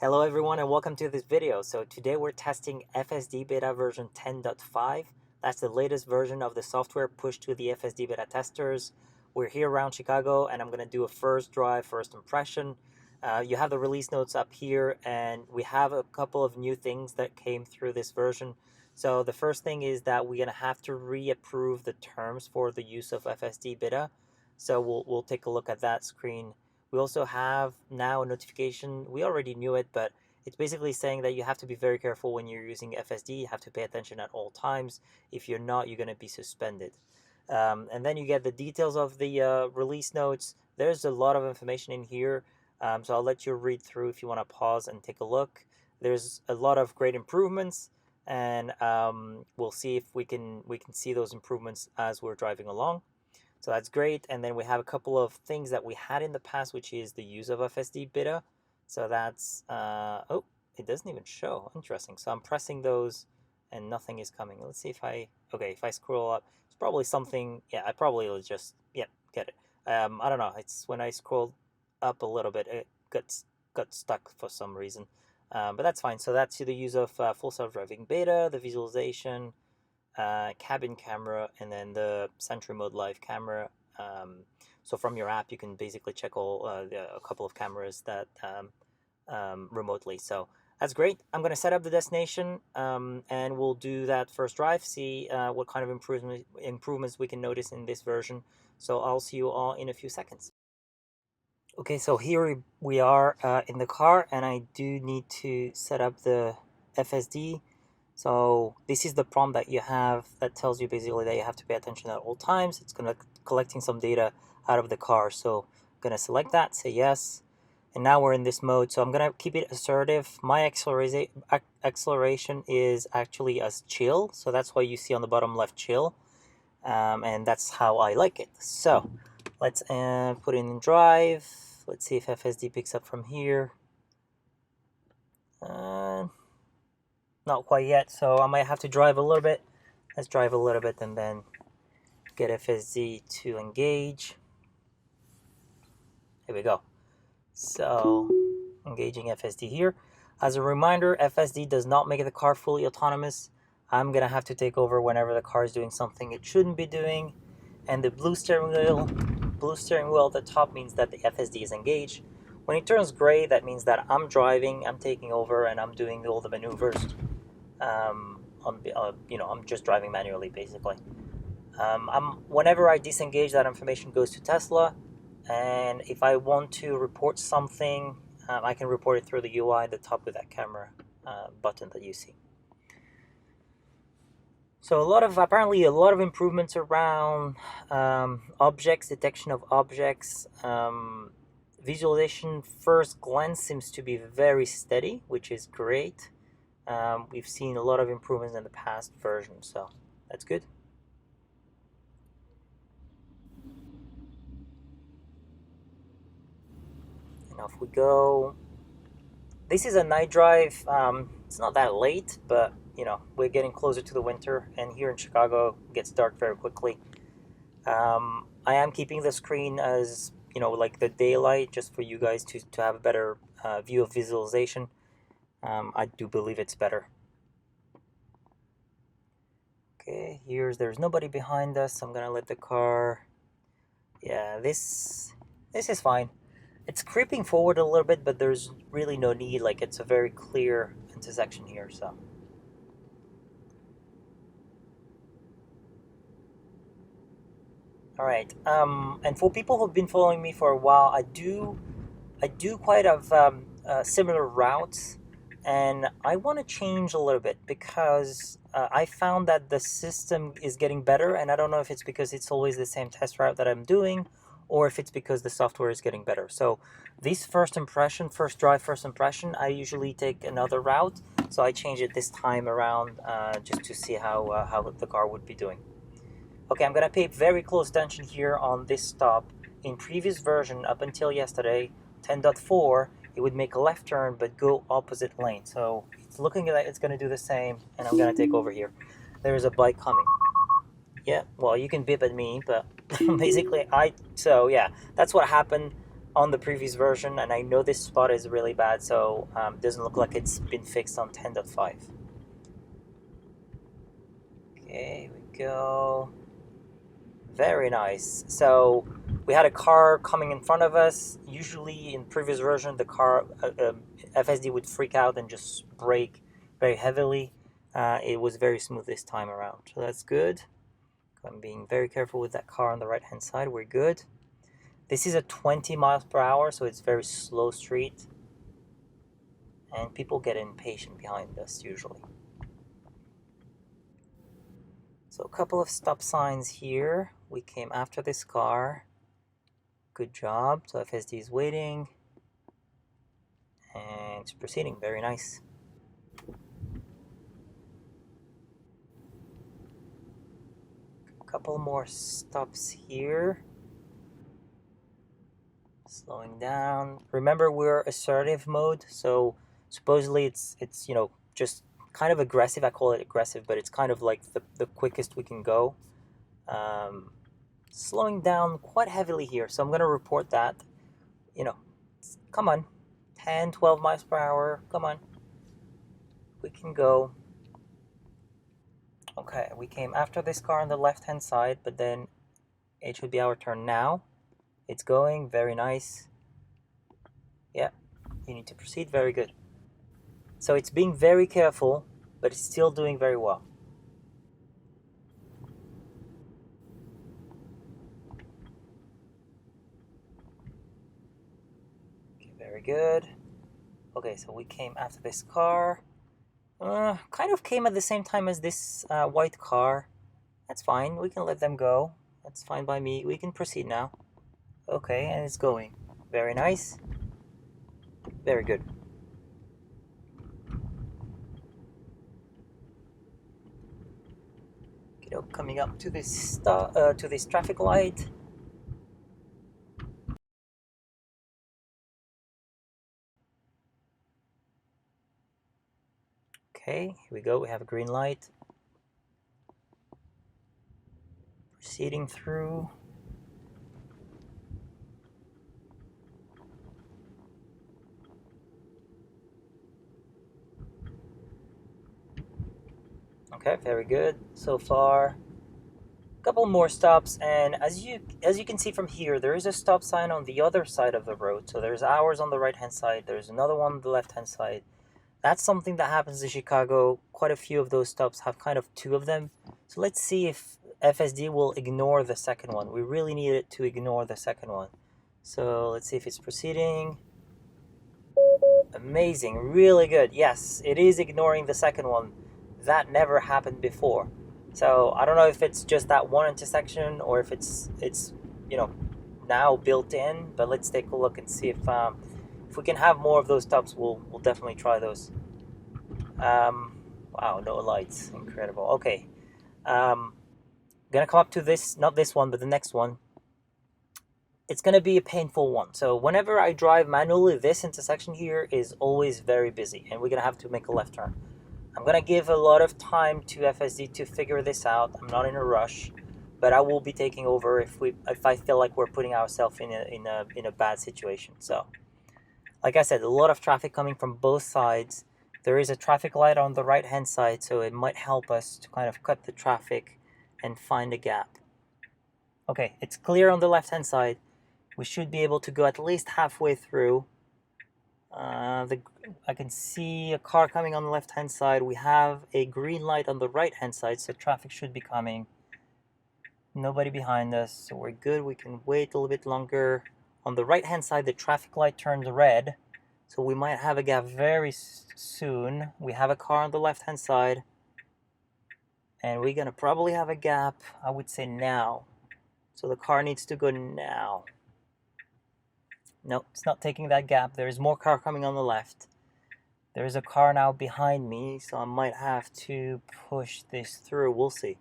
Hello everyone and welcome to this video. So today we're testing FSD Beta version 10.5. That's the latest version of the software pushed to the FSD Beta testers. We're here around Chicago and I'm going to do a first drive, first impression. You have the release notes up here and we have a couple of new things that came through this version. So the first thing is that we're going to have to reapprove the terms for the use of FSD Beta. So we'll take a look at that screen. We also have now a notification. We already knew it, but it's basically saying that you have to be very careful when you're using FSD. You have to pay attention at all times. If you're not, you're going to be suspended. And then you get the details of the release notes. There's a lot of information in here, so I'll let you read through if you want to pause and take a look. There's a lot of great improvements, and we'll see if we can see those improvements as we're driving along. So that's great. And then we have a couple of things that we had in the past, which is the use of FSD Beta. So that's, oh, it doesn't even show. Interesting. So I'm pressing those and nothing is coming. Let's see if if I scroll up, it's probably something, yeah, I probably will just, yeah, get it. I don't know. It's when I scrolled up a little bit, it got stuck for some reason. But that's fine. So that's the use of full self-driving beta, the visualization, cabin camera, and then the Sentry Mode live camera. So from your app, you can basically check a couple of cameras that remotely. So that's great. I'm going to set up the destination and we'll do that first drive, see what kind of improvements we can notice in this version. So I'll see you all in a few seconds. Okay, so here we are in the car, and I do need to set up the FSD. So this is the prompt that you have that tells you basically that you have to pay attention at all times. It's going to collecting some data out of the car. So I'm going to select that, say yes. And now we're in this mode. So I'm going to keep it assertive. My acceleration is actually as chill. So that's why you see on the bottom left chill. And that's how I like it. So let's put it in drive. Let's see if FSD picks up from here. Not quite yet, so I might have to drive a little bit. Let's drive a little bit and then get FSD to engage. Here we go. So engaging FSD here. As a reminder, FSD does not make the car fully autonomous. I'm gonna have to take over whenever the car is doing something it shouldn't be doing. And the blue steering wheel at the top means that the FSD is engaged. When it turns gray, that means that I'm driving, I'm taking over, and I'm doing all the maneuvers. I'm just driving manually, basically. Whenever I disengage, that information goes to Tesla, and if I want to report something, I can report it through the UI at the top with that camera button that you see. So apparently a lot of improvements around objects, detection of objects. Visualization first glance seems to be very steady, which is great. We've seen a lot of improvements in the past version, so that's good. And off we go. This is a night drive. It's not that late, but we're getting closer to the winter, and here in Chicago it gets dark very quickly. I am keeping the screen as like the daylight, just for you guys to have a better view of visualization. I do believe it's better. Okay, there's nobody behind us. I'm gonna let the car. Yeah, this is fine. It's creeping forward a little bit, but there's really no need. Like, it's a very clear intersection here, so. All right. And for people who've been following me for a while, I do quite of similar routes, and I want to change a little bit because I found that the system is getting better, and I don't know if it's because it's always the same test route that I'm doing, or if it's because the software is getting better. So this first drive, first impression, I usually take another route. So I change it this time around just to see how the car would be doing. Okay, I'm gonna pay very close attention here on this stop. In previous version, up until yesterday, 10.4, it would make a left turn but go opposite lane. So it's looking like it's gonna do the same, and I'm gonna take over here. There is a bike coming. Yeah, well, you can beep at me, but basically, so yeah, that's what happened. on the previous version, and I know this spot is really bad, so doesn't look like it's been fixed on 10.5. Okay, here we go. Very nice. So we had a car coming in front of us. Usually in previous version, the car FSD would freak out and just brake very heavily. It was very smooth this time around, so that's good. I'm being very careful with that car on the right hand side. We're good. This is a 20 miles per hour, so it's very slow street, and people get impatient behind us usually. So a couple of stop signs here. We came after this car. Good job. So FSD is waiting and it's proceeding. Very nice. A couple more stops here. Slowing down. Remember, we're assertive mode, so supposedly it's you know, just kind of aggressive. I call it aggressive, but it's kind of like the quickest we can go. Slowing down quite heavily here, so I'm going to report that. You know, come on, 10, 12 miles per hour. Come on, we can go. Okay, we came after this car on the left hand side, but then it should be our turn now. It's going. Very nice. Yeah, you need to proceed. Very good. So it's being very careful, but it's still doing very well. Okay, very good. Okay, so we came after this car. Kind of came at the same time as this white car. That's fine. We can let them go. That's fine by me. We can proceed now. Okay, and it's going. Very nice. Very good. Coming up to this traffic light. Okay, here we go. We have a green light. Proceeding through. Okay, very good so far. A couple more stops, and as you can see from here, there is a stop sign on the other side of the road. So there's ours on the right hand side. There's another one on the left hand side. That's something that happens in Chicago. Quite a few of those stops have kind of two of them. So let's see if FSD will ignore the second one. We really need it to ignore the second one. So let's see if it's proceeding. Amazing, really good. Yes, it is ignoring the second one. That never happened before. So I don't know if it's just that one intersection or if it's you know, now built in. But let's take a look and see if we can have more of those stops. We'll definitely try those. Wow, no lights, incredible. Okay, gonna come up to this, not this one, but the next one. It's going to be a painful one. So whenever I drive manually, this intersection here is always very busy, and we're going to have to make a left turn. I'm going to give a lot of time to FSD to figure this out. I'm not in a rush, but I will be taking over if I feel like we're putting ourselves in a bad situation. So, like I said, a lot of traffic coming from both sides. There is a traffic light on the right-hand side, so it might help us to kind of cut the traffic and find a gap. Okay, it's clear on the left-hand side. We should be able to go at least halfway through. I can see a car coming on the left-hand side. We have a green light on the right-hand side, so traffic should be coming. Nobody behind us, so we're good. We can wait a little bit longer. On the right-hand side, the traffic light turns red, so we might have a gap very soon. We have a car on the left-hand side, and we're gonna probably have a gap, I would say now. So the car needs to go now. No, it's not taking that gap. There is more car coming on the left. There is a car now behind me, so I might have to push this through. We'll see.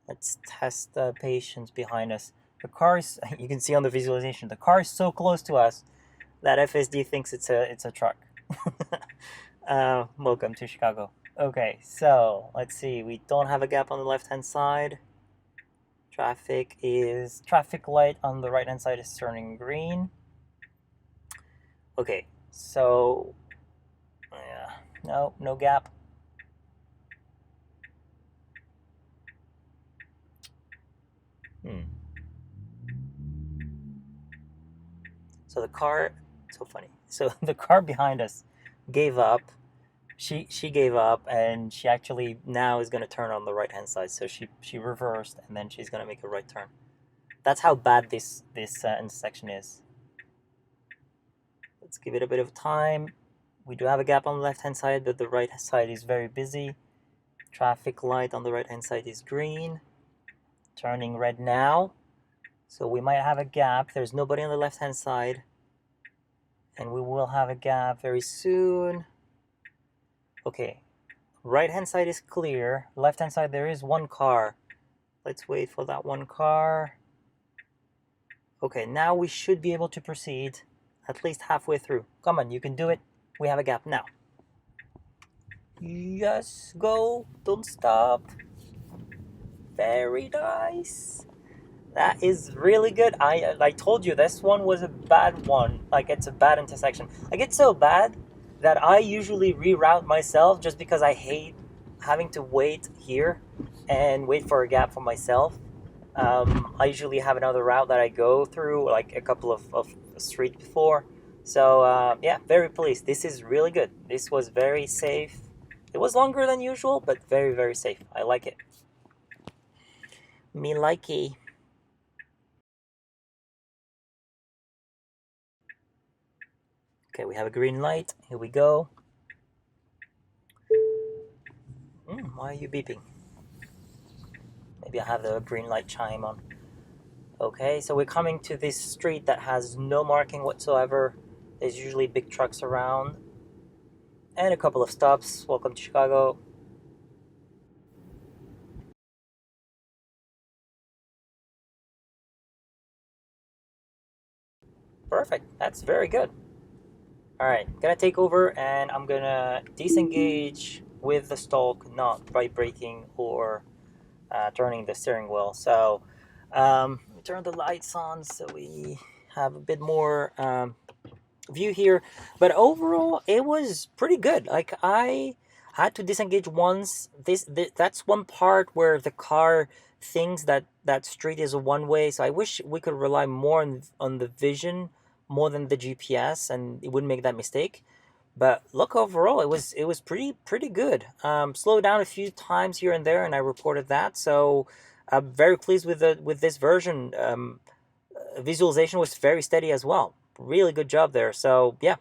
Let's test the patience behind us. The car is, you can see on the visualization, the car is so close to us that FSD thinks it's a truck. Welcome to Chicago. Okay, so let's see. We don't have a gap on the left-hand side. Traffic light on the right hand side is turning green. Okay, so yeah, no gap. So the car, so funny. So the car behind us gave up. She gave up, and she actually now is going to turn on the right hand side. So she reversed, and then she's going to make a right turn. That's how bad this intersection is. Let's give it a bit of time. We do have a gap on the left hand side, but the right side is very busy. Traffic light on the right hand side is green, turning red now. So we might have a gap. There's nobody on the left hand side, and we will have a gap very soon. Okay, right hand side is clear. Left hand side there is one car. Let's wait for that one car. Okay, now we should be able to proceed at least halfway through. Come on, you can do it. We have a gap now. Yes, go, don't stop. Very nice. That is really good. I told you this one was a bad one. Like, it's a bad intersection. Like, it's so bad that I usually reroute myself just because I hate having to wait here and wait for a gap for myself. I usually have another route that I go through, like a couple of streets before. So yeah, very pleased. This is really good. This was very safe. It was longer than usual, but very, very safe. I like it. Me likey. Okay, we have a green light. Here we go. Why are you beeping? Maybe I have the green light chime on. Okay, so we're coming to this street that has no marking whatsoever. There's usually big trucks around. And a couple of stops. Welcome to Chicago. Perfect. That's very good. Alright, gonna take over, and I'm gonna disengage with the stalk, not by braking or turning the steering wheel. So we turn the lights on so we have a bit more view here. But overall, it was pretty good. Like, I had to disengage once. That's one part where the car thinks that that street is a one way. So I wish we could rely more on the vision more than the GPS, and it wouldn't make that mistake. But look, overall, it was pretty good. Slowed down a few times here and there, and I reported that. So I'm very pleased with this version. Visualization was very steady as well. Really good job there. So yeah,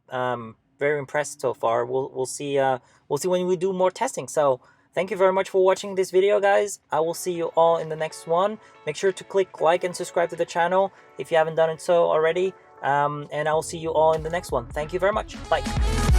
very impressed so far. We'll see when we do more testing. So thank you very much for watching this video, guys. I will see you all in the next one. Make sure to click like and subscribe to the channel if you haven't done it so already. And I will see you all in the next one. Thank you very much. Bye.